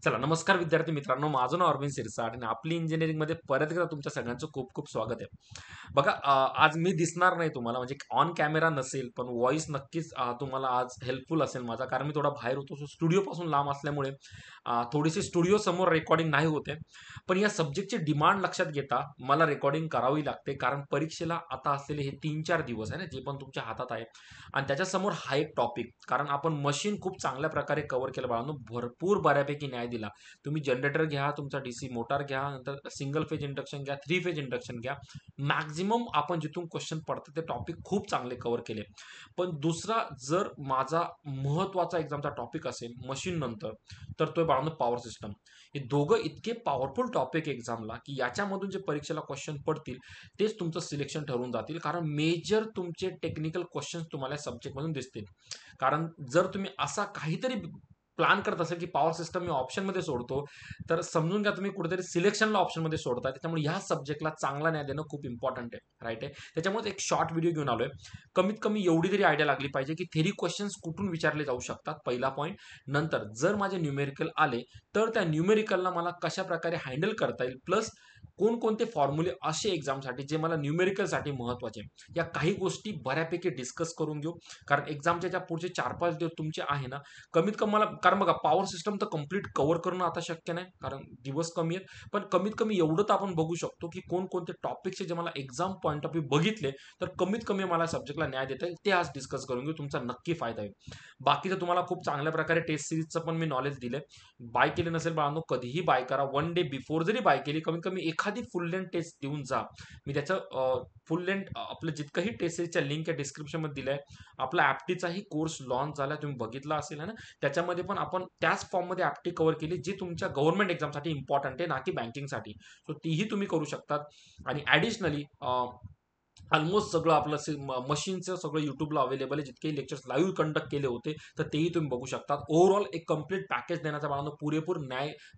चला नमस्कार विद्यार्थी मित्रांनो, माझं नाव अरविंद सिरसाट आणि आपली इंजिनिअरिंगमध्ये परत एकदा तुमच्या सगळ्यांचं खूप खूप स्वागत आहे. बघा आज मी दिसणार नाही तुम्हाला, म्हणजे ऑन कॅमेरा नसेल, पण व्हॉइस नक्कीच तुम्हाला आज हेल्पफुल असेल माझा, कारण मी थोडा बाहेर होतो, स्टुडिओपासून लांब असल्यामुळे थोडीशी स्टुडिओ समोर रेकॉर्डिंग नाही होते. पण या सब्जेक्टची डिमांड लक्षात घेता मला रेकॉर्डिंग करावी लागते, कारण परीक्षेला आता असलेले हे 3-4 दिवस आहे ना, जे पण तुमच्या हातात आहे. आणि त्याच्यासमोर हा एक टॉपिक, कारण आपण मशीन खूप चांगल्या प्रकारे कव्हर केलं बाळांनो, भरपूर बऱ्यापैकी न्याय दिला. तुम्ही जनरेटर घ्या, तुमचा डीसी मोटार घ्या, नंतर सिंगल फेज इंडक्शन घ्या, 3 फेज इंडक्शन घ्या. मॅक्झिमम आपण जिथून क्वेश्चन पडतात ते टॉपिक खूप चांगले कव्हर केले. पण दुसरा जर माझा महत्वाचा एक्झामचा टॉपिक असेल मशीन नंतर, तर तो बाळांनो पॉवर सिस्टम. हे दोघं इतके पॉवरफुल टॉपिक एक्झामला, की याच्यामधून जे परीक्षेला क्वेश्चन पडतील तेच तुमचं सिलेक्शन ठरवून जातील, कारण मेजर तुमचे टेक्निकल क्वेश्चन तुम्हाला सब्जेक्टमधून दिसतील. कारण जर तुम्ही असा काहीतरी प्लॅन करत असेल की पॉवर सिस्टम मी ऑप्शनमध्ये सोडतो, तर समजून घ्या तुम्ही कुठेतरी सिलेक्शनला ऑप्शनमध्ये सोडताय. त्याच्यामुळे ह्या सब्जेक्टला चांगला न्याय देणं खूप इम्पॉर्टंट आहे, राईट आहे. त्याच्यामुळे एक शॉर्ट व्हिडिओ घेऊन आलोय. कमीत कमी एवढी तरी आयडिया लागली पाहिजे की थेरी क्वेश्चन्स कुठून विचारले जाऊ शकतात, पहिला पॉईंट. नंतर जर माझे न्यूमेरिकल आले, तर त्या न्यूमेरिकलला मला कशा प्रकारे हँडल करता येईल, प्लस कोणकोणते फॉर्म्युले असे एक्झामसाठी जे मला न्यूमेरिकलसाठी महत्वाचे, या काही गोष्टी बऱ्यापैकी डिस्कस करून घेऊ. कारण एक्झामच्या ज्या पुढचे 4-5 दिवस तुमचे आहे ना, कमीत कमी मला, कारण बघा पॉवर सिस्टम तर कम्प्लीट कव्हर करणं आता शक्य नाही, कारण दिवस कमी आहेत. पण कमीत कमी एवढं तर आपण बघू शकतो की कोणकोणते टॉपिक्स जे मला एक्झाम पॉईंट ऑफ व्ह्यू बघितले, तर कमीत कमी मला सब्जेक्टला न्याय देता येईल, ते आज डिस्कस करून घेऊ. तुमचा नक्की फायदा होईल. बाकीचं तुम्हाला खूप चांगल्या प्रकारे टेस्ट सिरीजचं पण मी नॉलेज दिलंय. बाय केले नसेल बाळांनो, कधीही बाय करा. वन डे बिफोर जरी बाय केली, कमीत कमी एखादी फुल लेंथ टेस्ट देऊन जा. मी त्याचं फुल लेंथ आपलं जितकंही टेस्ट सिरीजच्या लिंक आहे डिस्क्रिप्शनमध्ये दिलंय. आपला ॲप्टीचाही कोर्स लॉन्च झाला, तुम्ही बघितला असेल है ना. त्याच्यामध्ये पण आपण त्याच फॉर्ममध्ये ॲप्टी कव्हर केली, जी तुमच्या गव्हर्नमेंट एक्झामसाठी इम्पॉर्टंट आहे, ना की बँकिंगसाठी. सो तीही तुम्ही करू शकतात. आणि ॲडिशनली ऑलमोस्ट सगळं आपलं मशीनचं सगळं युट्यूबला अवेलेबल आहे. जितके लेक्चर्स लाईव्ह कंडक्ट केले होते, तर तेही तुम्ही बघू शकता. ओव्हरऑल एक कंप्लीट पॅकेज देण्याचा मला पुरेपूर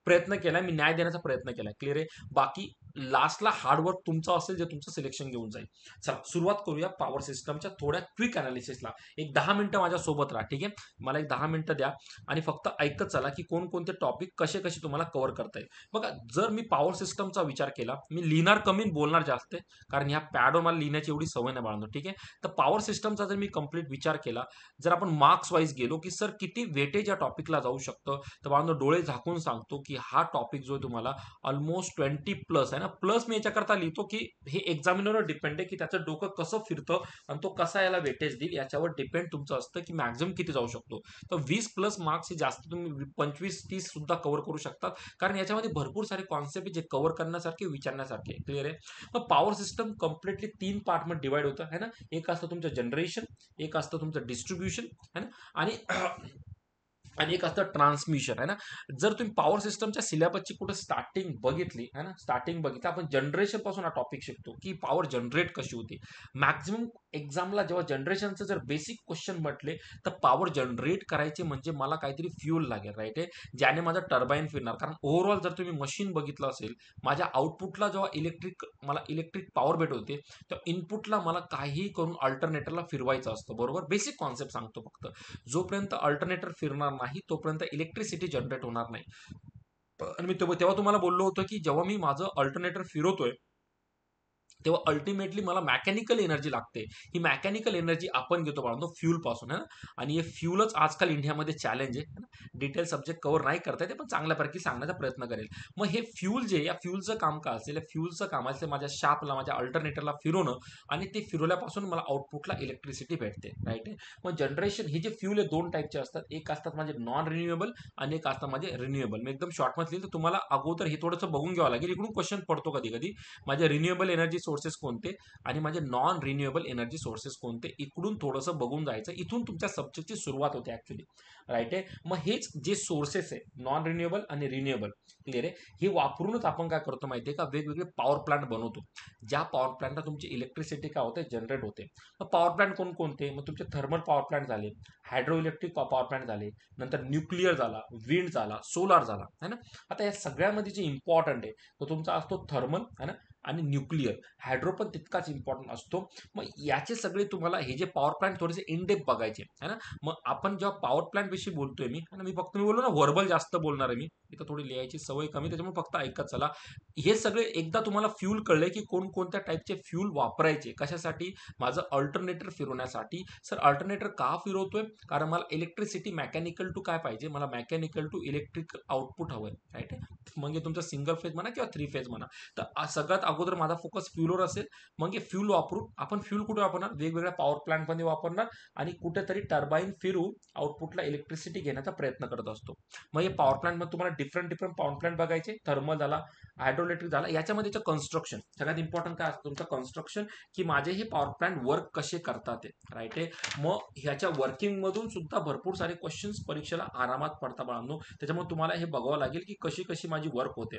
प्रयत्न केलाय. मी न्याय देण्याचा प्रयत्न केलाय. क्लिअर आहे. बाकी लास्टला हार्डवर्क तुमचं असेल, जे तुमचं सिलेक्शन घेऊन जाईल. चला सुरुवात करूया पॉवर सिस्टमच्या थोड्या क्विक अनालिसिसला. एक 10 मिनिटं माझ्या सोबत राहा, ठीक आहे. मला एक 10 मिनिटं द्या आणि फक्त ऐकत चला की कोणकोणते टॉपिक कसे कसे तुम्हाला कव्हर करता येईल. बघा, जर मी पॉवर सिस्टमचा विचार केला, मी लिहिणार कमी बोलणार जास्त आहे, कारण ह्या पॅडवर मला लिहिण्याची एवढी सवय नाही बाळांनो, ठीक आहे. तर पॉवर सिस्टमचा जर मी कंप्लीट विचार केला, जर आपण मार्क्स वाईज गेलो की सर किती वेटेज या टॉपिकला जाऊ शकतं, तर बाळांनो डोळे झाकून सांगतो की हा टॉपिक जो आहे तुम्हाला ऑलमोस्ट 20 प्लस आहे ना. प्लस मी याच्याकरता लिहितो की हे एक्झामिनरवर डिपेंड आहे की त्याचं डोकं कसं फिरतं आणि तो कसा याला वेटेज देईल, याच्यावर डिपेंड तुमचं असतं की मॅक्झिमम किती जाऊ शकतो. तर 20 प्लस मार्क्स हे जास्त, तुम्ही 25-30 सुद्धा कव्हर करू शकतात, कारण याच्यामध्ये भरपूर सारे कॉन्सेप्ट जे कव्हर करण्यासारखे, विचारण्यासारखे. क्लिअर आहे. मग पॉवर सिस्टम कम्प्लिटली 3 पार्टमध्ये डिवाइड होतं है ना. एक असतं तुमचं जनरेशन, एक असतं तुमचं डिस्ट्रीब्युशन है ना, आणि आणि एक असतं ट्रान्समिशन आहे ना. जर तुम्ही पॉवर सिस्टमच्या सिलेबसची कुठे स्टार्टिंग बघितली आहे ना, स्टार्टिंग बघितली, आपण जनरेशन पासून हा टॉपिक शिकतो की पॉवर जनरेट कशी होती. मॅक्झिमम एक्झामला जेव्हा जनरेशनचं जर बेसिक क्वेश्चन म्हटले, तर पॉवर जनरेट करायचे म्हणजे मला काहीतरी फ्यूल लागेल, राईट आहे, ज्याने माझं टर्बाईन फिरणार. कारण ओव्हरऑल जर तुम्ही मशीन बघितलं असेल, माझ्या आउटपुटला जेव्हा मला इलेक्ट्रिक पॉवर भेट होते, तर इनपुटला मला काहीही करून अल्टरनेटरला फिरवायचं असतं. बरोबर, बेसिक कॉन्सेप्ट सांगतो फक्त. जोपर्यंत अल्टरनेटर फिरणार नाही, तोपर्यंत इलेक्ट्रिसिटी जनरेट होणार नाही. आणि मी तेव्हा तुम्हाला बोललो होतो की जेव्हा मी माझं अल्टरनेटर फिरवतोय, तेव्हा अल्टिमेटली मला मेकॅनिकल एनर्जी लागते. ही मेकॅनिकल एनर्जी आपण घेतो बाळांनो फ्यूल पासून आहे ना. आणि हे फ्यूलच आजकाल इंडियामध्ये चॅलेंज आहे ना. डिटेल सब्जेक्ट कव्हर नाही करता येते, पण चांगल्यापैकी सांगण्याचा प्रयत्न करेल. मग हे फ्यूल जे, या फ्यूलचं काम काय असेल, या फ्यूलचं काम असेल माझ्या शापला, माझ्या अल्टरनेटरला फिरवणं, आणि ते फिरवल्यापासून मला आउटपुटला इलेक्ट्रिसिटी भेटते, राईट आहे. मग जनरेशन, हे जे फ्यूल आहे 2 टाईपचे असतात. एक असतात माझे नॉन रिन्युएबल आणि एक असतात माझे रिन्युएबल. मी एकदम शॉर्टमध्ये लिहिलं, तर तुम्हाला अगोदर हे थोडंसं बघून घ्यावं लागेल. इकडून क्वेश्चन पडतो कधी कधी, माझे रिन्युएबल एनर्जी सोर्सेस कोणते आणि माझे नॉन रिन्युएबल एनर्जी सोर्सेस कोणते, इकडून थोडंसं बघून जायचं. इथून तुमच्या सब्जेक्टची सुरुवात होते ऍक्च्युली, राईट आहे. मग हेच जे सोर्सेस आहे, नॉन रिन्युएबल आणि रिन्युएबल, क्लिअर आहे, हे वापरूनच आपण काय करतो माहिती आहे का, वेगवेगळे पॉवर प्लांट बनवतो. ज्या पॉवर प्लांटला तुमची इलेक्ट्रिसिटी काय होते, जनरेट होते. मग पॉवर प्लांट कोणकोणते, मग तुमचे थर्मल पॉवर प्लांट झाले, हायड्रो इलेक्ट्रिक पॉवर प्लांट झाले, नंतर न्यूक्लिअर झाला, विंड झाला, सोलार झाला है ना. आता या सगळ्यामध्ये जे इम्पॉर्टंट आहे, तो तुमचा असतो थर्मल है ना, आणि न्यूक्लिअर. हायड्रो पण तितकाच इम्पॉर्टंट असतो. मग याचे सगळे तुम्हाला हे जे पॉवर प्लांट थोडेसे इन डेप्थ बघायचे आहे ना. मग आपण जेव्हा पॉवर प्लांट विषयी बोलतोय मी, है ना, मी फक्त मी बोललो ना व्हर्बल जास्त बोलणार आहे मी. इथं थोडी लिहायची सवय कमी, त्याच्यामुळे फक्त ऐकत चला. हे सगळे एकदा तुम्हाला फ्यूल कळले की कोणकोणत्या टाईपचे फ्यूल वापरायचे कशासाठी, माझं अल्टरनेटर फिरवण्यासाठी. सर अल्टरनेटर का फिरवतोय, कारण मला इलेक्ट्रिसिटी मेकॅनिकल टू काय पाहिजे, मला मेकॅनिकल टू इलेक्ट्रिक आउटपुट हवंय, राईट आहे. मग तुमचं सिंगल फेज म्हणा किंवा 3 फेज म्हणा. तर सगळ्यात अगोदर माझा फोकस फ्यूलवर असेल. मग हे फ्यूल वापरून आपण फ्यूल कुठे वापरणार, वेगवेगळ्या पॉवर प्लांटमध्ये वापरणार आणि कुठेतरी टर्बाईन फिरून आउटपुटला इलेक्ट्रिसिटी घेण्याचा प्रयत्न करत असतो. मग हे पॉवर प्लांटमध्ये तुम्हाला डिफरंट डिफरंट पॉवर प्लांट बघायचे, थर्मल झाला, हायड्रोइलेक्ट्रिक झाला. याच्यामध्ये कन्स्ट्रक्शन सगळ्यात इम्पॉर्टंट काय असतं तुमचं कन्स्ट्रक्शन, की माझे हे पॉवर प्लांट वर्क कसे करतात ते, राईट आहे. मग ह्याच्या वर्किंग मधून सुद्धा भरपूर सारे क्वेश्चन्स परीक्षेला आरामात पडता बाळांनो. त्याच्यामुळे तुम्हाला हे बघावं लागेल की कशी कशी माझी वर्क होते.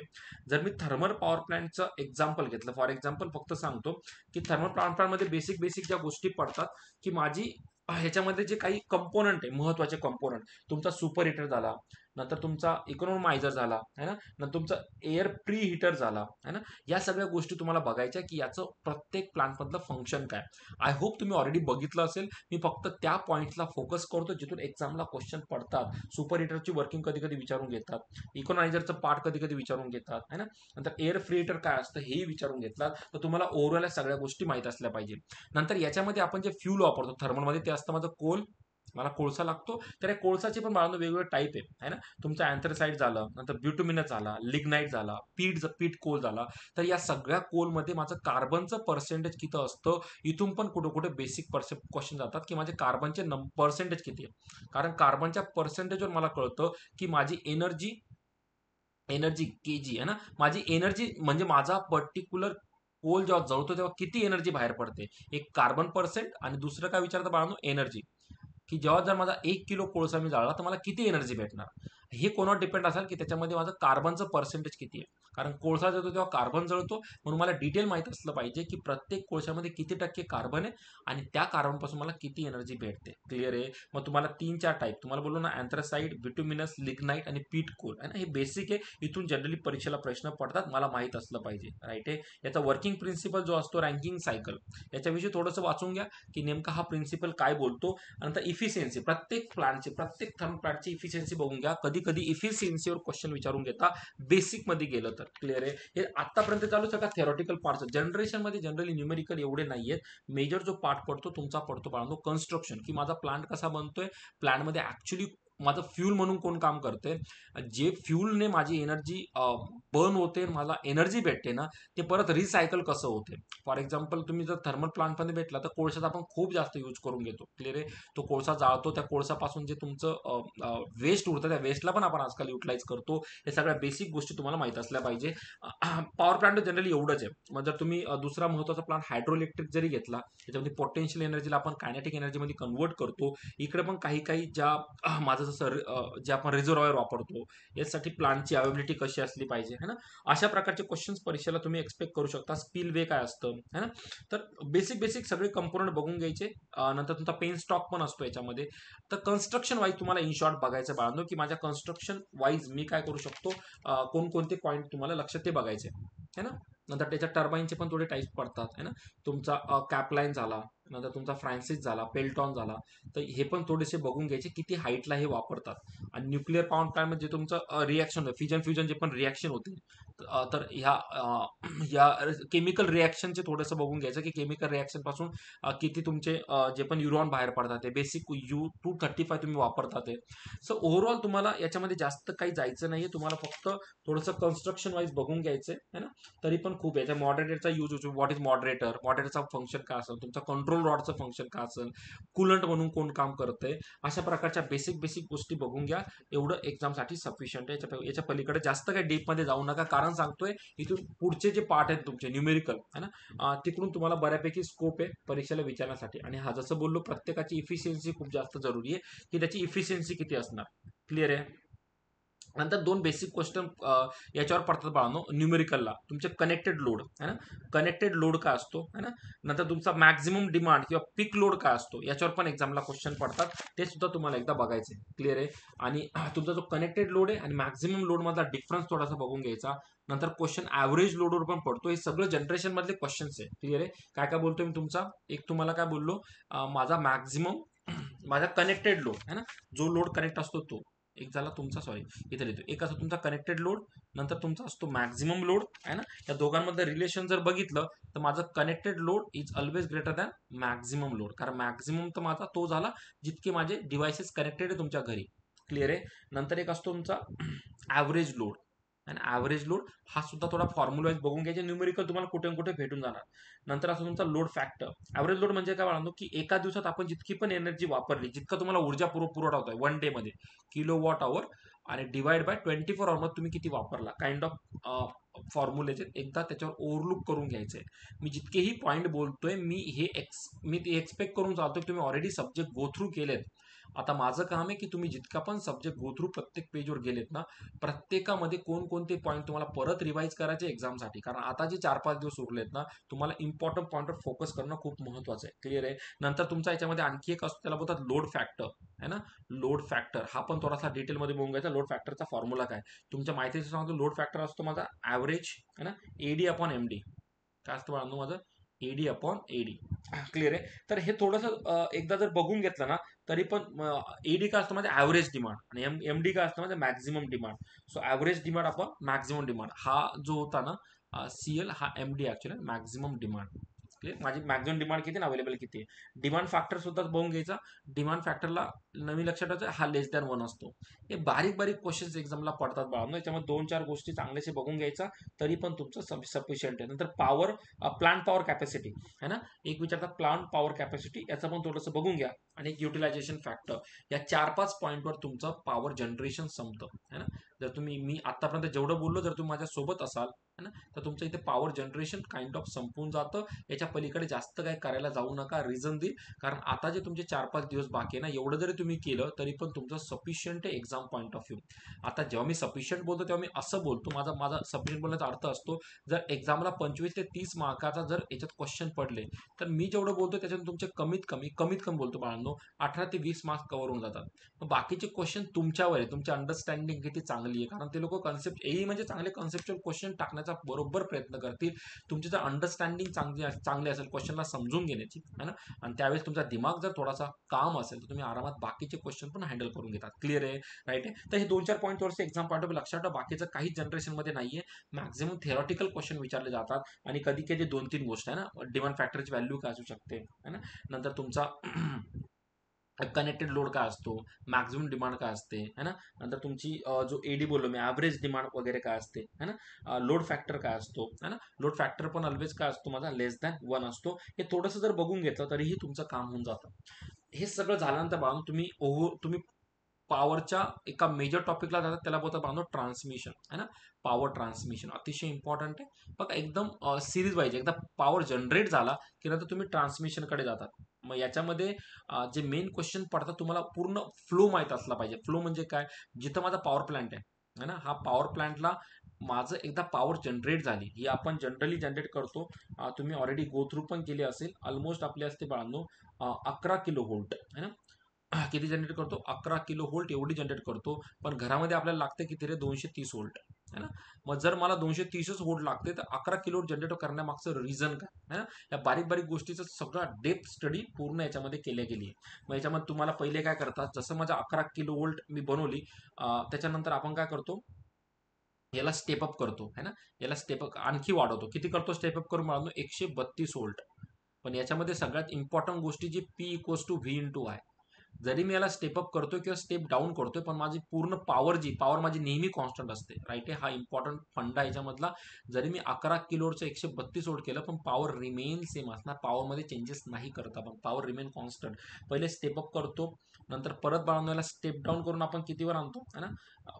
जर मी थर्मल पॉवर प्लांटचं एक्झाम्पल घेतलं, फॉर एक्झाम्पल फक्त सांगतो की थर्मल पॉवर प्लांटमध्ये बेसिक बेसिक ज्या गोष्टी पडतात, की माझी ह्याच्यामध्ये जे काही कंपोनंट आहे महत्वाचे कंपोनंट, तुमचा सुपर हिटर झाला, नंतर तुमचा इकॉनोमायझर झाला है ना, नंतर तुमचा एअर प्री हिटर झाला है ना. या सगळ्या गोष्टी तुम्हाला बघायच्या की याचं प्रत्येक प्लांटमधलं फंक्शन काय. आय होप तुम्ही ऑलरेडी बघितलं असेल. मी फक्त त्या पॉईंटला फोकस करतो जिथून एक्झामला क्वेश्चन पडतात. सुपर हिटरची वर्किंग कधी कधी विचारून घेतात, इकॉनॉमायझरचं पार्ट कधी कधी विचारून घेतात है ना, नंतर एअर फ्री हिटर काय असतं हेही विचारून घेतलात. तर तुम्हाला ओव्हरऑल या सगळ्या गोष्टी माहीत असल्या पाहिजे. नंतर याच्यामध्ये आपण जे फ्यूल वापरतो थर्मलमध्ये ते असतं माझं कोल, मला कोळसा लागतो. तर या कोळसाचे पण बाळांनो वेगवेगळे टाईप आहे है ना. तुमचा अँथ्रासाइट झालं, नंतर ब्युटुमिनस झाला, लिग्नाइट झाला, पीट कोल झाला. तर या सगळ्या कोलमध्ये माझं कार्बनचं पर्सेंटेज किती असतं, इथून पण कुठे कुठे बेसिक क्वेश्चन जातात की माझे कार्बनचे पर्सेंटेज किती आहे. कारण कार्बनच्या पर्सेंटेजवर मला कळतं की माझी एनर्जी एनर्जी केजी आहे ना, माझी एनर्जी म्हणजे माझा पर्टिक्युलर कोल जेव्हा जळतो तेव्हा किती एनर्जी बाहेर पडते. एक कार्बन पर्सेंट आणि दुसरं काय विचारतं बाळांनो, एनर्जी, की जेव्हा जर माझा 1 किलो कोळसा मी जाळला तर मला किती एनर्जी भेटणार. हे कोणावर डिपेंड असेल की त्याच्यामध्ये माझं कार्बनचं पर्सेंटेज किती आहे. कारण कोळसा जळतो तेव्हा कार्बन जळतो, म्हणून मला डिटेल माहीत असलं पाहिजे की प्रत्येक कोळशामध्ये किती टक्के कार्बन आहे आणि त्या कार्बनपासून मला किती एनर्जी भेटते. क्लिअर आहे. मग तुम्हाला 3-4 टाईप तुम्हाला बोललो ना, अँथ्रासाइट, बिटुमिनस, लिग्नाइट आणि पीट कोल आहे ना, हे बेसिक आहे. इथून जनरली परीक्षेला प्रश्न पडतात, मला माहीत असलं पाहिजे, राईट आहे. याचा वर्किंग प्रिन्सिपल जो असतो रँकिंग सायकल, याच्याविषयी थोडंसं वाचून घ्या की नेमका हा प्रिन्सिपल काय बोलतो. नंतर इफिशियन्सी, प्रत्येक प्लांटची प्रत्येक थर्मल प्लांटची इफिशियन्सी बघून घ्या. कधी कधी इफिशियन्सीवर क्वेश्चन विचारून घेता बेसिक मध्ये गेलं तर. क्लिअर आहे. हे आतापर्यंत चालू सगळा थेरॉटिकल पार्ट. जनरेशन मध्ये जनरली न्यूमेरिकल एवढे नाहीयेत. मेजर जो पार्ट पडतो तुमचा पडतो बाळांनो कन्स्ट्रक्शन, की माझा प्लांट कसा बनतोय, प्लांटमध्ये ऍक्च्युली माझं फ्यूल म्हणून कोण काम करते, जे फ्यूलने माझी एनर्जी बर्न होते, मला एनर्जी भेटते ना, ते परत रिसायकल कसं होते. फॉर एक्झाम्पल तुम्ही जर थर्मल प्लांटमध्ये भेटला तर कोळशाचा आपण खूप जास्त यूज करून घेतो. क्लिअर आहे. तो कोळसा जाळतो, त्या कोळसापासून जे तुमचं वेस्ट उरतं त्या वेस्टला पण आपण आजकाल युटिलाइज करतो. हे सगळ्या बेसिक गोष्टी तुम्हाला माहित असल्या पाहिजे. पॉवर प्लांट जनरली एवढंच आहे. मग जर तुम्ही दुसरा महत्वाचा प्लांट हायड्रो इलेक्ट्रिक जरी घेतला, त्याच्यामध्ये पोटेन्शियल एनर्जीला आपण कायनेटिक एनर्जीमध्ये कन्वर्ट करतो. इकडे पण काही काही ज्या माझं जसं जे आपण रिझर्वॉयर वापरतो, यासाठी प्लांटची अवेबिलिटी कशी असली पाहिजे है ना, अशा प्रकारचे क्वेश्चन्स परीक्षेला तुम्ही एक्सपेक्ट करू शकता. स्पिल वे काय असतं है ना. तर बेसिक बेसिक सगळे कंपोनंट बघून घ्यायचे. नंतर तुमचा पेन स्टॉक पण असतो याच्यामध्ये. तर कन्स्ट्रक्शन वाईज तुम्हाला इन शॉर्ट बघायचं बाळांनो, की माझ्या कन्स्ट्रक्शन वाईज मी काय करू शकतो, कोणकोणते पॉईंट तुम्हाला लक्षात ते बघायचे है ना. नंतर त्याच्या टर्बाईनचे पण थोडे टाईप पडतात है ना. तुमचा कॅपलाईन झाला, नंतर तुमचा फ्रान्सिस झाला, पेल्टॉन झाला. तर हे पण थोडेसे बघून घ्यायचे किती हाईटला हे वापरतात. आणि न्यूक्लिअर पॉवर प्लांट म्हणजे तुमचं रिॲक्शन फिजन फ्युजन जे पण रिॲक्शन होते, तर ह्या केमिकल रिॲक्शनचे थोडंसं बघून घ्यायचं की केमिकल रिॲक्शन पासून किती तुमचे जे पण युरॉन बाहेर पडतात ते बेसिक U-235 तुम्ही वापरतात. सो ओव्हरऑल तुम्हाला याच्यामध्ये जास्त काही जायचं नाहीये. तुम्हाला फक्त थोडंसं कन्स्ट्रक्शन वाईज बघून घ्यायचंय है ना. तरी पण खूप याच्या मॉडरेटरचा यूज होतो. व्हॉट इज मॉडरेटर, मॉडरेटरचा फंक्शन काय असेल, तुमचा कंट्रोल रॉडचं फंक्शन काय असेल, कुलंट म्हणून कोण काम करतंय, अशा प्रकारच्या बेसिक बेसिक गोष्टी बघून घ्या. एवढं एक्झामसाठी सफिशियंट आहे. याच्या पलीकडे जास्त काही डीपमध्ये जाऊ नका. कारण सांगतोय इथून पुढचे जे पार्ट आहेत तुमचे न्यूमेरिकल है ना, तिकडून तुम्हाला बऱ्यापैकी स्कोप आहे परीक्षेला विचारण्यासाठी. आणि हा जसं बोललो प्रत्येकाची इफिशियन्सी खूप जास्त जरुरी आहे, की त्याची इफिशियन्सी किती असणार. क्लिअर आहे. नंतर दोन बेसिक क्वेश्चन याच्यावर पडतात बाळांनो, न्यूमेरिकलला तुमचे कनेक्टेड लोड आहे ना, कनेक्टेड लोड काय असतो है ना, नंतर तुमचा मॅक्झिमम डिमांड किंवा पीक लोड काय असतो याच्यावर पण एक्झामला क्वेश्चन पडतात, ते सुद्धा तुम्हाला एकदा बघायचे. क्लिअर आहे. आणि तुमचा जो कनेक्टेड लोड आहे आणि मॅक्झिमम लोड मधला डिफरन्स थोडासा बघून घ्यायचा. नंतर क्वेश्चन ॲव्हरेज लोडवर पण पडतो. हे सगळं जनरेशन मधले क्वेश्चन्स आहे. क्लिअर आहे. काय काय बोलतोय मी तुमचा, एक तुम्हाला काय बोललो, माझा मॅक्झिमम माझा कनेक्टेड लोड आहे ना, जो लोड कनेक्ट असतो तो एक झाला तुमचा, सॉरी इथे लिहितो, एक असतो तुमचा कनेक्टेड लोड, नंतर तुमचा असतो मॅक्झिमम लोड आहे ना. या दोघांमध्ये रिलेशन जर बघितलं तर माझं connected load is always greater than maximum load, कारण मॅक्झिमम तर माझा तो झाला जितके माझे डिव्हाइसेस कनेक्टेड आहे तुमच्या घरी. क्लिअर आहे. नंतर एक असतो तुमचा ॲव्हरेज लोड, आणि ॲव्हरेज लोड हा सुद्धा थोडा फॉर्म्युला वाईज बघून घ्यायचे, न्यूमेरिकल तुम्हाला कुठे कुठे भेटून जाणार. नंतर असं तुमचा लोड फॅक्टर. ॲव्हरेज लोड म्हणजे काय म्हणतो की एका दिवसात आपण जितकी पण एनर्जी वापरली, जितका तुम्हाला ऊर्जा पुरवठा होतोय वन डे मध्ये, किलो वॉट आवर, आणि डिवाइड बाय 24 आवर मध्ये तुम्ही किती वापरला, काइंड ऑफ फॉर्म्युलेचे एकदा त्याच्यावर ओव्हरलुक करून घ्यायचंय. मी जितकेही पॉईंट बोलतोय मी ते एक्सपेक्ट करून चालतोय तुम्ही ऑलरेडी सब्जेक्ट गो थ्रू केलेत. आता माझं काम आहे की तुम्ही जितका पण सब्जेक्ट गो थ्रू प्रत्येक पेजवर गेलेत ना, प्रत्येकामध्ये कोणकोणते पॉईंट तुम्हाला परत रिवाईज करायचे एक्झामसाठी, कारण आता जे 4-5 दिवस उरलेत ना, तुम्हाला इम्पॉर्टंट पॉईंटवर फोकस करणं खूप महत्त्वाचं आहे. क्लिअर आहे. नंतर तुमचा याच्यामध्ये आणखी एक असतो, त्याला बोलतात लोड फॅक्टर आहे ना. लोड फॅक्टर हा पण थोडासा डिटेलमध्ये बघून घ्यायचा. लोड फॅक्टरचा फॉर्म्युला काय, तुमच्या माहितीचं सांगतो. लोड फॅक्टर असतो माझा ॲव्हरेज आहे ना, एडी अपॉन एमडी. काय असतं बाळांनो माझं, एडी अपॉन एडी. क्लिअर आहे. तर हे थोडंसं एकदा जर बघून घेतलं ना, तरी पण एडी काय असतं म्हणजे ॲव्हरेज डिमांड, आणि एमडी काय असतं म्हणजे maximum demand. So average demand upon maximum demand हा जो होता ना, सीएल हा MD actually maximum demand. Clear. माझी मॅक्झिमम डिमांड किती ना, अवेलेबल किती आहे. डिमांड फॅक्टर सुद्धा बघून घ्यायचा. डिमांड फॅक्टरला नवीन लक्षात ठेवायचं, हा लेस दॅन 1 असतो. हे बारीक बारीक क्वेश्चन्स एक्झामला पडतात बाळांनो, याच्यामध्ये 2-4 गोष्टी चांगल्याशी बघून घ्यायचा, तरी पण तुमचं सफिशियंट आहे. नंतर पॉवर, प्लांट पॉवर कॅपॅसिटी है ना, एक विचारतात प्लांट पॉवर कॅपॅसिटी, याचं पण थोडंसं बघून घ्या. आणि एक युटिलायझेशन फॅक्टर. या 4-5 पॉईंटवर तुमचं पॉवर जनरेशन संपतं है ना. जर तुम्ही, मी आतापर्यंत जेवढं बोललो, जर तुम्ही माझ्या सोबत असाल है ना, तर तुमचं इथे पॉवर जनरेशन काइंड ऑफ संपून जातं. याच्या पलीकडे जास्त काही करायला जाऊ नका. रिझन देईल, कारण आता जे तुमचे 4-5 दिवस बाकी आहे ना, एवढं जरी तुम्ही केलं तरी पण तुमचं सफिशियंट आहे एक्झाम पॉईंट ऑफ व्ह्यू. आता जेव्हा मी सफिशियंट बोलतो तेव्हा मी असं बोलतो, माझा माझा सफिशियंट बोलण्याचा अर्थ असतो, जर एक्झामला 25 ते 30 मार्काचा जर याच्यात क्वेश्चन पडले, तर मी जेवढं बोलतो त्याच्यातून तुमचे कमीत कमी बोलतो बाळांनो, 18 ते 20 मार्क्स कव्हर होऊन जातात. मग बाकीचे क्वेश्चन तुमच्यावर आहे, तुमची अंडरस्टँडिंग किती चांगली आहे, कारण ते लोक कन्सेप्ट येई म्हणजे चांगले कन्सेप्च्युअल क्वेश्चन टाकण्याचा बरोबर प्रयत्न करतील. तुमची जर अंडरस्टँडिंग चांगली असेल क्वेश्चनला समजून घेण्याची है ना, आणि त्यावेळेस तुमचा दिमाग जर थोडासा काम असेल, तर तुम्ही आरामात बाकीचे क्वेश्चन पण हँडल करून घेतात. क्लिअर आहे. राईट आहे. तर हे 2-4 पॉईंट थोडेसे एक्झाम पॉईंट ऑफ लक्षात ठेवा. बाकीचं काहीच जनरेशनमध्ये नाहीये. मॅक्झिमम थिअरॉटिकल क्वेश्चन विचारले जातात, आणि कधी कधी 2-3 गोष्ट आहे ना, डिमांड फॅक्टरची व्हॅल्यू काय असू शकते है ना, नंतर तुमचा कनेक्टेड लोड काय असतो, मॅक्झिमम डिमांड काय असते है ना, नंतर तुमची जो एडी बोललो मी, ॲव्हरेज डिमांड वगैरे काय असते है ना, लोड फॅक्टर काय असतो है ना. लोड फॅक्टर पण ऑलवेज काय असतो माझा, लेस दॅन 1 असतो. हे थोडंसं जर बघून घेतलं तरीही तुमचं काम होऊन जातं. हे सगळं झाल्यानंतर बाळांनो, तुम्ही पॉवरच्या एका मेजर टॉपिकला जातात, त्याला बोलतात बांधव ट्रान्समिशन है ना. पॉवर ट्रान्समिशन अतिशय इम्पॉर्टंट आहे बघा, एकदम सिरीज वाईज. एकदा पॉवर जनरेट झाला की नंतर तुम्ही ट्रान्समिशनकडे जातात. मग याच्यामध्ये जे मेन क्वेश्चन पडतात, तुम्हाला पूर्ण फ्लो माहीत असला पाहिजे. फ्लो म्हणजे काय, जिथं माझा पॉवर प्लांट आहे ना, हा पॉवर प्लांटला माझं एकदा पॉवर जनरेट झाली, ही आपण जनरली जनरेट करतो. तुम्ही ऑलरेडी गो थ्रू पण केली असेल. ऑलमोस्ट आपले असते बाळांनो 11 किलो व्होल्ट है ना. किती जनरेट करतो, 11 किलो व्होल्ट एवढी जनरेट करतो. पण घरामध्ये आपल्याला लागते किती रे, 230 व्होल्ट है ना. मग जर मला 230च व्होल्ट लागते, तर 11 किलो जनरेट करण्यामागचं रिझन काय है ना. या बारीक बारीक गोष्टीचं सगळा डेप्थ स्टडी पूर्ण याच्यामध्ये केल्या गेली आहे. मग याच्यामध्ये तुम्हाला पहिले काय करतात, जसं माझ्या 11 किलो व्होल्ट मी बनवली, त्याच्यानंतर आपण काय करतो, याला स्टेप अप करतो है ना. याला स्टेप अप आणखी वाढवतो. किती करतो स्टेप अप करून वाढवतो, 132 व्होल्ट. पण याच्यामध्ये सगळ्यात इम्पॉर्टंट गोष्टी जी P equals to V into I. जरी मी याला स्टेप अप करतोय किंवा स्टेप डाऊन करतोय, पण माझी पूर्ण पॉवर माझी नेहमी कॉन्स्टंट असते. राईट आहे. हा इम्पॉर्टंट फंडा याच्यामधला. जरी मी 11 किलोवरचं 132 वोल्ट केलं, पण पॉवर रिमेन सेम असणार. पॉवरमध्ये चेंजेस नाही करत आपण, पॉवर रिमेन कॉन्स्टंट. पहिले स्टेप अप करतो, नंतर परत बाळांनो स्टेप डाऊन करून आपण कितीवर आणतो है ना.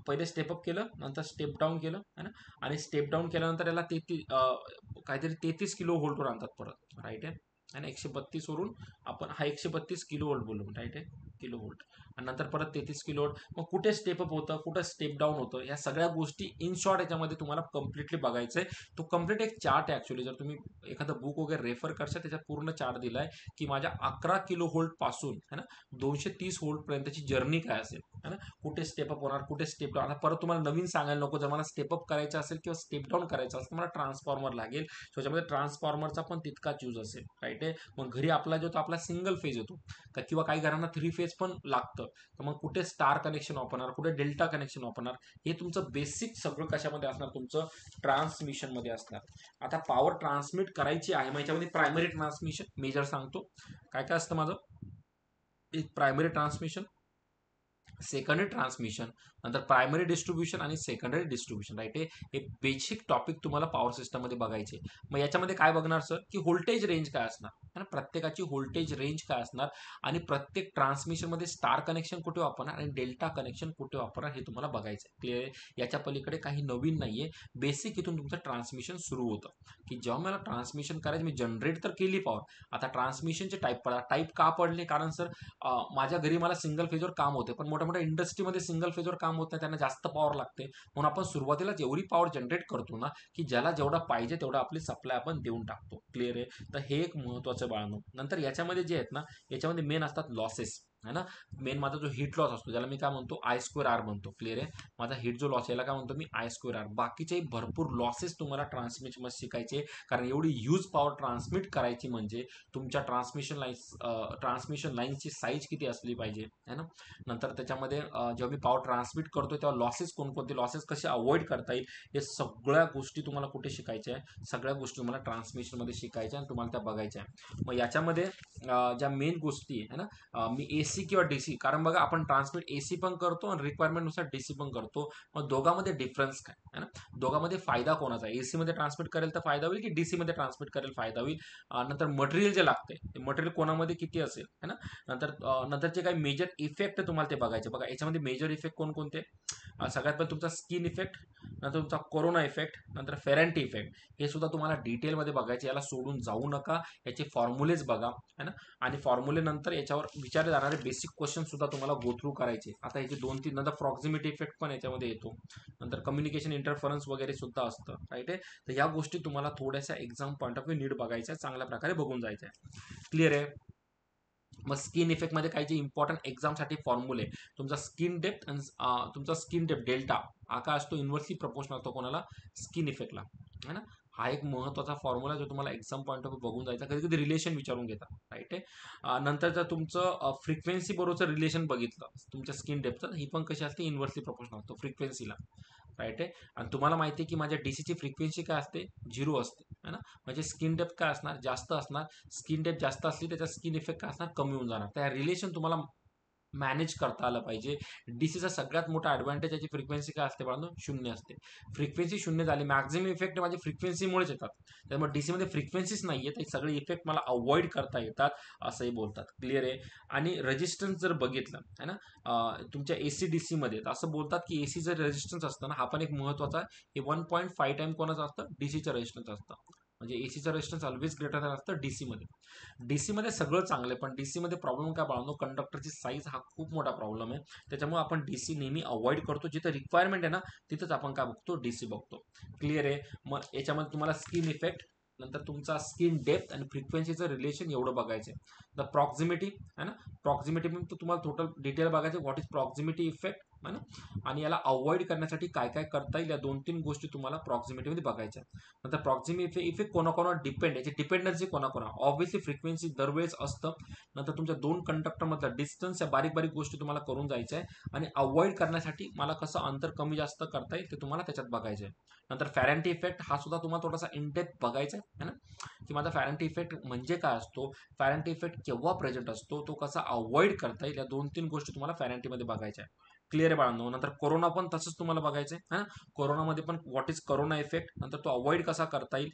पहिले स्टेप अप केलं, नंतर स्टेप डाऊन केलं है ना, आणि स्टेप डाऊन केल्यानंतर याला काहीतरी 33 किलो व्होल्टवर आणतात परत. राईट आहे. आणि 132 वरून आपण हा 132 किलो व्होल्ट बोलू. राईट आहे. किलो व्होल्ट आणि नंतर परत 33 किलो व्होल्ट. मग कुठे स्टेप अप होतं, कुठे स्टेप डाऊन होतं, या सगळ्या गोष्टी इन शॉर्ट याच्यामध्ये तुम्हाला कम्प्लिटली बघायचं आहे. तो कम्प्लीट एक चार्ट आहे ॲक्च्युली. जर तुम्ही एखादं बुक वगैरे रेफर करशाल त्याच्यात पूर्ण चार्ट दिला आहे की माझ्या 11 किलो व्होल्ट पासून है ना 230 व्होल्ट पर्यंतची जर्नी काय असेल, है ना, कुठे स्टेप अप होणार, कुठे स्टेप डाऊन. आता परत तुम्हाला नवीन सांगायला नको, जर मला स्टेप अप करायचं असेल किंवा स्टेप डाऊन करायचं असेल तर मला ट्रान्सफॉर्मर लागेल. त्याच्यामध्ये ट्रान्सफॉर्मरचा पण तितकाच यूज असेल, राईट आहे. मग घरी आपला जो तो आपला सिंगल फेज येतो किंवा काही घरांना 3 फेज पण लागतं, तर मग कुठे स्टार कनेक्शन वापरणार, कुठे डेल्टा कनेक्शन वापरणार, हे तुमचं बेसिक सगळं कशामध्ये असणार, तुमचं ट्रान्समिशनमध्ये असणार. आता पॉवर ट्रान्समिट करायची आहे मग याच्यामध्ये प्रायमरी ट्रान्समिशन मेजर सांगतो काय काय असतं माझं. एक प्रायमरी ट्रान्समिशन, सेकंडरी ट्रान्समिशन, नंतर प्रायमरी डिस्ट्रीब्युशन आणि सेकंडरी डिस्ट्रीब्युशन, राईट. हे बेसिक टॉपिक तुम्हाला पॉवर सिस्टममध्ये बघायचे. मग याच्यामध्ये काय बघणार सर की व्होल्टेज रेंज काय असणार, है ना, प्रत्येकाची व्होल्टेज रेंज काय असणार आणि प्रत्येक ट्रान्समिशनमध्ये स्टार कनेक्शन कुठे वापरणार आणि डेल्टा कनेक्शन कुठे वापरणार हे तुम्हाला बघायचं आहे. क्लिअर आहे. याच्या पलीकडे काही नवीन नाहीये. बेसिक इथून तुमचं ट्रान्समिशन सुरू होतं की जेव्हा मला ट्रान्समिशन करायचं, मी जनरेट तर केली पॉवर. आता ट्रान्समिशनचे टाईप पडा, टाईप का पडले, कारण सर माझ्या घरी मला सिंगल फेजवर काम होते, पण मोठ्या मोठ्या इंडस्ट्रीमध्ये सिंगल फेजवर काम होत नाही, त्यांना जास्त पॉवर लागते. म्हणून आपण सुरुवातीलाच एवढी पॉवर जनरेट करतो ना की ज्याला जेवढा पाहिजे तेवढा आपली सप्लाय आपण देऊन टाकतो. क्लिअर आहे. तर हे एक महत्त्वाचं बाळगणं. नंतर याच्यामध्ये जे आहेत ना, याच्यामध्ये मेन असतात लॉसेस, है ना. मेन माझा जो हिट लॉस असतो ज्याला मी काय म्हणतो I²R म्हणतो. क्लिअर आहे. माझा हिट जो लॉस याला काय म्हणतो मी I²R. बाकीचे भरपूर लॉसेस तुम्हाला ट्रान्समिशनमध्ये शिकायचे, कारण एवढी ह्यूज पॉवर ट्रान्समिट करायची म्हणजे तुमच्या ट्रान्समिशन लाईनची साईज किती असली पाहिजे, है ना. नंतर त्याच्यामध्ये जेव्हा मी पॉवर ट्रान्समिट करतो तेव्हा लॉसेस कोणकोणते, लॉसेस कसे अवॉइड करता येईल, हे सगळ्या गोष्टी तुम्हाला कुठे शिकायच्या आहे, सगळ्या गोष्टी तुम्हाला ट्रान्समिशनमध्ये शिकायच्या आणि तुम्हाला त्या बघायच्या आहे. मग याच्यामध्ये ज्या मेन गोष्टी आहे ना, मी AC किंवा DC, कारण बघा आपण ट्रान्समिट AC पण करतो आणि रिक्वायरमेंटनुसार DC पण करतो. मग दोघांमध्ये डिफरन्स काय आहे ना, दोघांमध्ये फायदा कोणाचा, AC मध्ये ट्रान्समिट करेल तर फायदा होईल की DC मध्ये ट्रान्समिट करेल फायदा होईल. नंतर मटेरियल जे लागते ते मटेरियल कोणामध्ये किती असेल, है ना. नंतर नंतरचे काही मेजर इफेक्ट तुम्हाला ते बघायचे. बघा याच्यामध्ये मेजर इफेक्ट कोणकोणते, सगळ्यात पहिले तुमचा स्किन इफेक्ट, नंतर तुमचा कोरोना इफेक्ट, नंतर फेरंटी इफेक्ट, हे सुद्धा तुम्हाला डिटेलमध्ये बघायचे. याला सोडून जाऊ नका, याचे फॉर्म्युलेज बघा, है ना. आणि फॉर्म्युले नंतर याच्यावर विचारले जाणारे बेसिक क्वेश्चन सुद्धा तुम्हाला गो थ्रू करायचे. आता याचे 2-3 नंतर प्रॉक्झिमिटी इफेक्ट पण याच्यामध्ये येतो, नंतर कम्युनिकेशन इंटरफरन्स वगैरे सुद्धा असतं, राईट आहे. तर या गोष्टी तुम्हाला थोड्याशा एक्झाम पॉईंट ऑफ व्ह्यू नीट बघायच्या, चांगल्या प्रकारे बघून जायच्या. क्लिअर आहे. मग स्किन इफेक्टमध्ये काही जे इम्पॉर्टंट एक्झामसाठी फॉर्म्युले, तुमचा स्किन डेप्थ आणि तुमचा स्किन डेप्थ डेल्टा हा काय असतो, इन्व्हर्सली प्रपोर्शनल असतो कोणाला, स्किन इफेक्टला, है ना. हा एक महत्त्वाचा फॉर्म्युला जो तुम्हाला एक्झाम पॉईंट ऑफ व्ह्यू बघून जायचा. कधी कधी रिलेशन विचारून घेतात, राईट आहे. नंतर जर तुमचं फ्रिक्वेन्सी बरोबरचं रिलेशन बघितलं तुमच्या स्किन डेप्थचं, ही पण कशी असते, इन्व्हर्सली प्रपोर्शनल असतो फ्रिक्वेन्सीला, राईट आहे. आणि तुम्हाला माहिती आहे की माझ्या DCची फ्रिक्वेन्सी काय असते, 0 असते, है ना. म्हणजे स्किन डेप्थ काय असणार, जास्त असणार. स्किन डेप्थ जास्त असली त्याचा स्किन इफेक्ट काय असणार, कमी होऊन जाणार. त्या रिलेशन तुम्हाला मॅनेज करता आलं पाहिजे. DCचा सगळ्यात मोठा ॲडव्हान्टेज याची फ्रिक्वेन्सी काय असते बाळांनो, 0 असते. फ्रिक्वेन्सी 0 झाली, मॅक्झिमम इफेक्ट माझी फ्रिक्वेन्सीमुळेच येतात. त्यामुळे DCमध्ये फ्रिक्वेन्सीच नाही आहे, तर सगळे इफेक्ट मला अवॉइड करता येतात असंही बोलतात. क्लिअर आहे. आणि रेजिस्टन्स जर बघितलं, है ना, तुमच्या AC DCमध्ये तर असं बोलतात की AC जर रेजिस्टन्स असतं ना, हा पण एक महत्त्वाचा आहे. हे 1.5 टाईम कोणाचं असतं, DCचं रेजिस्टन्स असतं. म्हणजे ACचं रेजिस्टन्स ऑलवेज ग्रेटर दॅन असतं DCमध्ये. DCमध्ये सगळं चांगलं आहे, पण DCमध्ये प्रॉब्लेम काय बाळगतो, कंडक्टरची साईज हा खूप मोठा प्रॉब्लेम आहे. त्याच्यामुळे आपण DC नेहमी अवॉइड करतो. जिथं रिक्वायरमेंट आहे ना तिथंच आपण काय बघतो, DC बघतो. क्लिअर आहे. मग याच्यामध्ये तुम्हाला स्किन इफेक्ट, नंतर तुमचा स्किन डेप्थ आणि फ्रिक्वेन्सीचं रिलेशन एवढं बघायचं आहे. द प्रॉक्झिमिटी, है ना, प्रॉक्झिमिटी पण तुम्हाला टोटल डिटेल बघायचं, व्हॉट इज प्रॉक्झिमिटी इफेक्ट, है ना. आणि याला अवॉइड करण्यासाठी काय काय करता येईल, या 2-3 गोष्टी तुम्हाला प्रॉक्झिमिटीमध्ये बघायच्या. नंतर प्रॉक्झिमिटी इफेक्ट कोणाकोणावर डिपेंड, याची डिपेंडन्सी कोणाकोणा, ऑब्व्हियसली फ्रिक्वेन्सी दरवेळेस असतं. नंतर तुमच्या 2 कंडक्टरमधला डिस्टन्स, या बारीक बारीक गोष्टी तुम्हाला करून जायच्या आहे. आणि अवॉइड करण्यासाठी मला कसं अंतर कमी जास्त करता येईल ते तुम्हाला त्याच्यात बघायचं आहे. नंतर फॅरंटी इफेक्ट हा सुद्धा तुम्हाला थोडासा इन डेप्थ बघायचा आहे, ना, की माझा फॅरंटी इफेक्ट म्हणजे काय असतो, फॅरंटी इफेक्ट केव्हा प्रेझेंट असतो, तो कसा अवॉइड करता येईल, या 2-3 गोष्टी तुम्हाला फॅरंटीमध्ये बघायच्या आहे. क्लिअर आहे बाळांनो. नंतर कोरोना पण तसंच तुम्हाला बघायचं आहे, कोरोनामध्ये पण व्हॉट इज कोरोना इफेक्ट, नंतर तो अवॉइड कसा करता येईल.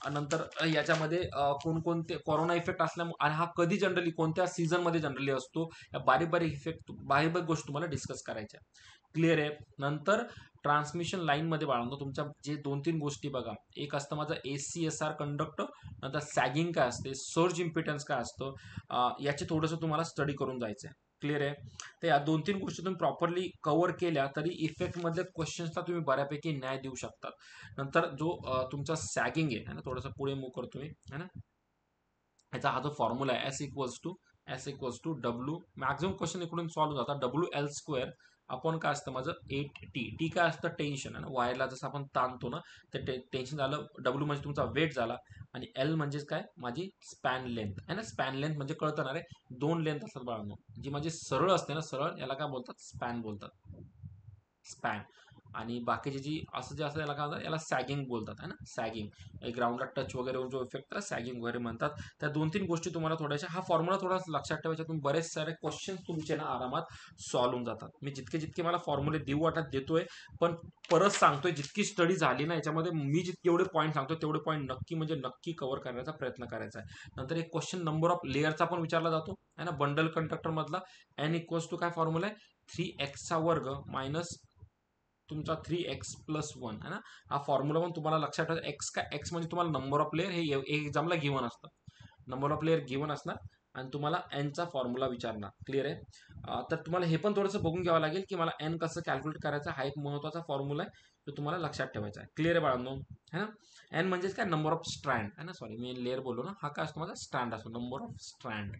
नंतर याच्यामध्ये कोणकोणते कोरोना इफेक्ट असल्यामुळे आणि हा कधी जनरली कोणत्या सीझनमध्ये जनरली असतो, या बारीक बारीक इफेक्ट, बारीक बारीक गोष्टी तुम्हाला डिस्कस करायच्या. क्लिअर आहे. नंतर ट्रान्समिशन लाईनमध्ये बाळगतो तुमच्या जे 2-3 गोष्टी बघा, एक असतं माझं ACSR कंडक्टर, नंतर सॅगिंग काय असते, सर्ज इम्पिटन्स काय असतं, याचे थोडंसं तुम्हाला स्टडी करून जायचं आहे. क्लिअर आहे. तर या 2-3 गोष्टी तुम्ही प्रॉपरली कव्हर केल्या तरी इफेक्टमधले क्वेश्चन्सला तुम्ही बऱ्यापैकी न्याय देऊ शकतात. नंतर जो तुमचा सॅगिंग आहे ना, थोडंसं पुढे मूव्ह करतो मी, है ना. याचा हा जो फॉर्म्युला आहे S equals to W, maximum question इकडून सॉल्व्ह जातात. डब्ल्यू एल स्क्वेअर आपण काय असतं माझं 8T. टी काय असतं टेन्शन आहे ना, वायरला जसं आपण ताणतो ना, ते टेन्शन झालं. डब्ल्यू म्हणजे तुमचा वेट झाला आणि एल म्हणजेच काय माझी स्पॅन लेंथ आहे ना. स्पॅन लेंथ म्हणजे कळतं ना रे, 2 लेंथ असतात बाळांनो. जी माझी सरळ असते ना, सरळ याला काय बोलतात स्पॅन बोलतात, स्पॅन. आणि बाकीची जी असं जे असतं याला काय म्हणतात, याला सॅगिंग बोलतात आहे ना, सॅगिंग. ग्राउंडला टच वगैरे होऊन जो इफेक्ट त्याला सॅगिंग वगैरे म्हणतात. त्या 2-3 गोष्टी तुम्हाला थोड्याशा हा फॉर्म्युला थोडा लक्षात ठेवायचा. तुम्ही बरेच सारे क्वेश्चन तुमचे ना आरामात सॉल्व्ह होऊन जातात. मी जितके जितके मला फॉर्म्युले देऊ वाटत देतोय, पण परत सांगतोय जितकी स्टडी झाली ना याच्यामध्ये मी जितके एवढे पॉईंट सांगतो तेवढे पॉईंट नक्की म्हणजे नक्की कव्हर करण्याचा प्रयत्न करायचा आहे. नंतर एक क्वेश्चन नंबर ऑफ लेअरचा पण विचारला जातो आहे ना, बंडल कंडक्टर मधला. एन इक्वल्स टू काय फॉर्म्युला आहे, 3x वर्ग मायनस तुमचा 3x+1 आहे ना. हा फॉर्म्युला पण तुम्हाला लक्षात ठेवा. एक्स काय, एक्स म्हणजे तुम्हाला नंबर ऑफ लेअर, हे एक्झामला गिवन असतं. नंबर ऑफ लेअर गिवन असणार आणि तुम्हाला एनचा फॉर्म्युला विचारणार. क्लिअर आहे. तर तुम्हाला हे पण थोडंसं बघून घ्यावं लागेल की मला एन कसं कॅल्क्युलेट करायचं. हा एक महत्त्वाचा फॉर्म्युला आहे जो तुम्हाला लक्षात ठेवायचा आहे. क्लिअर आहे बाळांनो, है ना. एन म्हणजेच काय, नंबर ऑफ स्ट्रँड आहे ना, सॉरी मी लेअर बोललो ना. हा काय असतो माझा स्ट्रँड असतो, नंबर ऑफ स्ट्रँड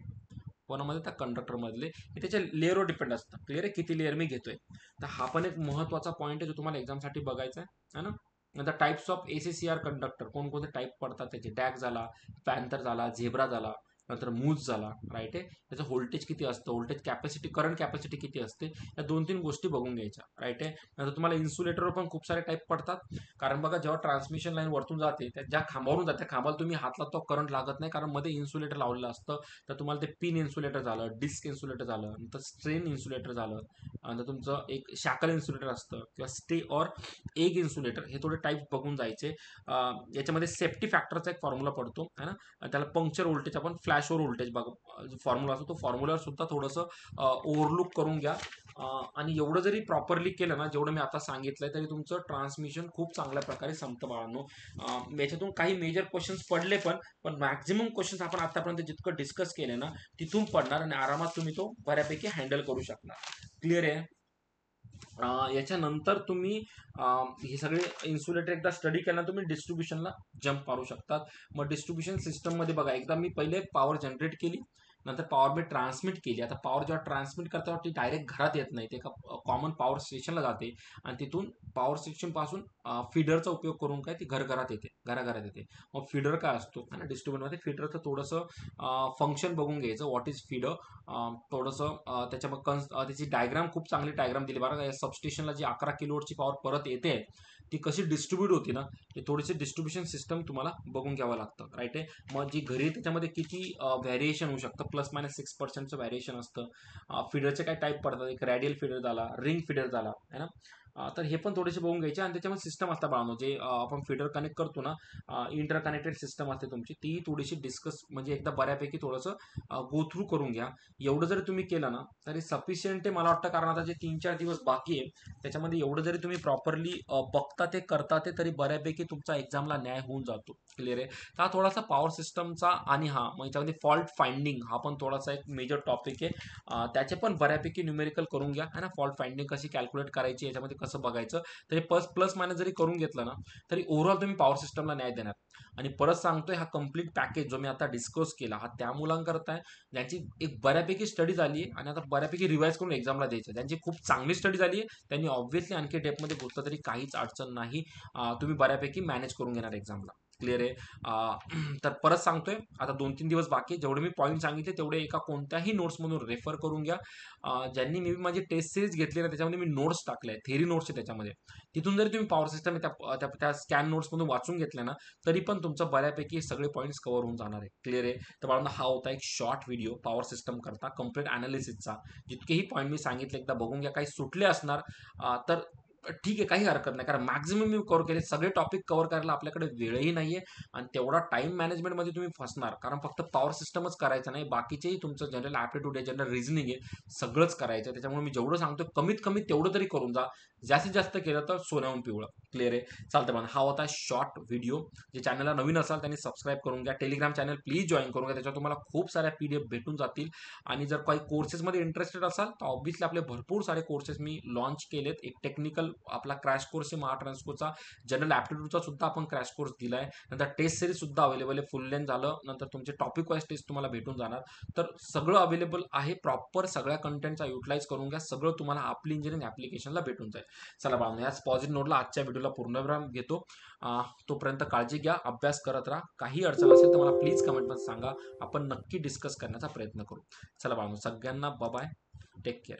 कोणामध्ये, त्या कंडक्टर मधले. हे त्याच्या लेअरवर डिपेंड असतं. क्लिअर आहे, किती लेअर मी घेतोय. तर हा पण एक महत्त्वाचा पॉईंट आहे जो तुम्हाला एक्झामसाठी बघायचा आहे ना. नंतर टाइप्स ऑफ ACCR कंडक्टर, कोणकोणते टाईप पडतात त्याचे. डॅक झाला, पॅन्थर झाला, झेब्रा झाला, नंतर मूज झाला. राईट आहे. त्याचं व्होल्टेज किती असतं, व्होल्टेज कॅपॅसिटी, करंट कॅपॅसिटी किती असते, या 2-3 गोष्टी बघून घ्यायच्या. राईट आहे. नंतर तुम्हाला इन्सुलेटरवर पण खूप सारे टाईप पडतात. कारण बघा जेव्हा ट्रान्समिशन लाईन वरतून जाते त्या ज्या खांबावरून जाते, खांबाला तुम्ही हात लावतो करंट लागत नाही, कारण मध्ये इन्सुलेटर लावलेलं असतं. तर तुम्हाला ते पिन इन्सुलेटर झालं, डिस्क इन्सुलेटर झालं, नंतर स्ट्रेन इन्सुलेटर झालं, नंतर तुमचं एक शाकल इन्सुलेटर असतं किंवा स्टे ऑर एग इन्सुलेटर. हे थोडे टाईप बघून जायचे. याच्यामध्ये सेफ्टी फॅक्टरचा एक फॉर्म्युला पडतो है ना. त्याला पंक्चर व्होल्टेज, आपण फ्लॅशओव्हर व्होल्टेज बघा फॉर्म्युला असतो, तो फॉर्म्युलावर सुद्धा थोडंसं ओव्हरलुक करून घ्या. आणि एवढं जरी प्रॉपरली केलं ना, जेवढं मी आता सांगितलंय, तरी तुमचं ट्रान्समिशन खूप चांगल्या प्रकारे संपतं बाळांनो. याच्यातून काही मेजर क्वेश्चन्स पडले पण मॅक्झिमम क्वेश्चन्स आपण आतापर्यंत जितकं डिस्कस केले ना तिथून पडणार आणि आरामात तुम्ही तो बऱ्यापैकी हँडल करू शकणार. क्लिअर आहे. याच्यानंतर तुम्ही हे सगळे इन्सुलेटर एकदा स्टडी केला तुम्ही डिस्ट्रीब्युशनला जम्प मारू शकतात. मग डिस्ट्रीब्युशन सिस्टममध्ये बघा, एकदा मी पहिले पॉवर जनरेट केली, नंतर पॉवर मी ट्रान्समिट केली. आता पॉवर जेव्हा ट्रान्समिट करता ती डायरेक्ट घरात येत नाही, ते एका कॉमन पॉवर स्टेशनला जाते आणि तिथून पॉवर स्टेशन पासून फीडरचा उपयोग करून काय ती घराघरात येते. मग फीडर काय असतो आणि डिस्ट्रीब्युटरमध्ये फीडरचं थोडंसं फंक्शन बघून घ्यायचं. व्हॉट इज फीडर, थोडंसं त्याची डायग्राम खूप चांगली डायग्राम दिली बघा. या सबस्टेशनला जी 11 किलोवॉटची पॉवर परत येते ती कशी डिस्ट्रीब्यूट होती ना, ते थोडीशी डिस्ट्रीब्युशन सिस्टम तुम्हाला बघून घ्यावं लागतं. राईट आहे. मग जी घरी त्याच्यामध्ये किती व्हॅरिएशन होऊ शकतं, +-6% व्हॅरिएशन असतं. फीडरचे काय टाईप पडतात, एक रॅडियल फीडर झाला, रिंग फीडर झाला है ना. तर हे पण थोडेसे बघून घ्यायचे. आणि त्याच्यामध्ये सिस्टम असतात बाळांनो, जे आपण फीडर कनेक्ट करतो ना, इंटर कनेक्टेड सिस्टम असते तुमची, ती थोडीशी डिस्कस म्हणजे एकदा बऱ्यापैकी थोडंसं गो थ्रू करून घ्या. एवढं जरी तुम्ही केलं ना तरी सफिशियंट आहे मला वाटतं. कारण आता जे 3-4 दिवस बाकी आहे त्याच्यामध्ये एवढं जरी तुम्ही प्रॉपरली बघता ते करता ते, तरी बऱ्यापैकी तुमचा एक्झामला न्याय होऊन जातो. क्लिअर आहे. तर हा थोडासा पॉवर सिस्टमचा आणि मग याच्यामध्ये फॉल्ट फाइंडिंग हा पण थोडासा एक मेजर टॉपिक आहे. त्याचे पण बऱ्यापैकी न्यूमेरिकल करून घ्या है ना. फॉल्ट फाइंडिंग कशी कॅल्क्युलेट करायची, याच्यामध्ये कसं बघायचं, तरी प्लस मायनस जरी करून घेतलं ना तरी ओव्हरऑल तुम्ही पॉवर सिस्टमला न्याय देणार. आणि परत सांगतोय, हा कम्प्लीट पॅकेज जो मी आता डिस्कस केला हा त्या मुलांकरता आहे ज्यांची एक बऱ्यापैकी स्टडी झाली आहे आणि आता बऱ्यापैकी रिवाइज करून एक्झामला द्यायचं. ज्यांची खूप चांगली स्टडी झाली आहे त्यांनी ऑब्व्हियसली आणखी डेपमध्ये घुसलं तरी काहीच अडचण नाही. तुम्ही बऱ्यापैकी मॅनेज करून घेणार एक्झामला. क्लिअर आहे. तर परत सांगतोय, आता 2-3 दिवस बाकी, जेवढे मी पॉईंट सांगितले तेवढे एका कोणत्याही नोट्समधून रेफर करून घ्या. ज्यांनी मी माझी टेस्ट सिरीज घेतली ना त्याच्यामध्ये मी नोट्स टाकले, थेरी नोट्स आहे त्याच्यामध्ये. तिथून जरी तुम्ही पॉवर सिस्टम त्या स्कॅन नोट्समधून वाचून घेतले ना तरी पण तुमचं बऱ्यापैकी सगळे पॉईंट्स कव्हर होऊन जाणार आहे. क्लिअर आहे. तर मला हा होता एक शॉर्ट व्हिडिओ पॉवर सिस्टम करता कम्प्लीट अनालिसिसचा. जितकेही पॉईंट मी सांगितले एकदा बघून घ्या. काही सुटले असणार तर ठीक आहे, काही हरकत नाही. कारण मॅक्सिमम मी कव्हर केले. सगळे टॉपिक कव्हर करायला आपल्याकडे वेळही नाहीये आणि तेवढा टाईम मॅनेजमेंटमध्ये तुम्ही फसणार. कारण फक्त पॉवर सिस्टमच करायचं नाही, बाकीचेही तुमचं जनरल ॲप्टिट्यूड आहे, जनरल रिझनिंग आहे, सगळंच करायचं आहे. त्याच्यामुळे मी जेवढं सांगतो कमीत कमी तेवढं तरी करून जा. जास्तीत जास्त केलं तर सोन्याहून पिवळं. क्लिअर आहे? चालतं मग. हा होता शॉर्ट व्हिडिओ. जे चॅनलला नवीन असाल त्यांनी सबस्क्राईब करून घ्या. टेलिग्राम चॅनल प्लीज जॉईन करून घ्या. त्याच्यावर तुम्हाला खूप साऱ्या PDF भेटून जातील आणि जर काही कोर्सेसमध्ये इंटरेस्टेड असाल तर ऑब्व्हियसली आपले भरपूर सारे कोर्सेस मी लॉन्च केलेत. एक टेक्निकल आपला क्रॅश कोर्स आहे महाट्रान्सकोचा, जनरल ॲप्टिट्यूडचा सुद्धा आपण क्रॅश कोर्स दिलाय. नंतर टेस्ट सिरीज सुद्धा अवेलेबल आहे. फुल लेंथ झालं, नंतर तुमचे टॉपिक वाईज टेस्ट तुम्हाला भेटून जाणार. तर सगळं अवेलेबल आहे. प्रॉपर सगळ्या कंटेंटचा युटिलाइज करून घ्या. सगळं तुम्हाला आपली इंजिनिअरिंग ॲप्लिकेशनला भेटून जाईल. चला बाळांनो, याच पॉझिटिव्ह नोटला आजच्या व्हिडिओला पूर्णविराम घेतो. तोपर्यंत काळजी घ्या, अभ्यास करत राहा. काही अडचण असेल तर मला प्लीज कमेंटमध्ये सांगा. आपण नक्की डिस्कस करण्याचा प्रयत्न करू. चला बाळांनो, सगळ्यांना बाय, टेक केअर.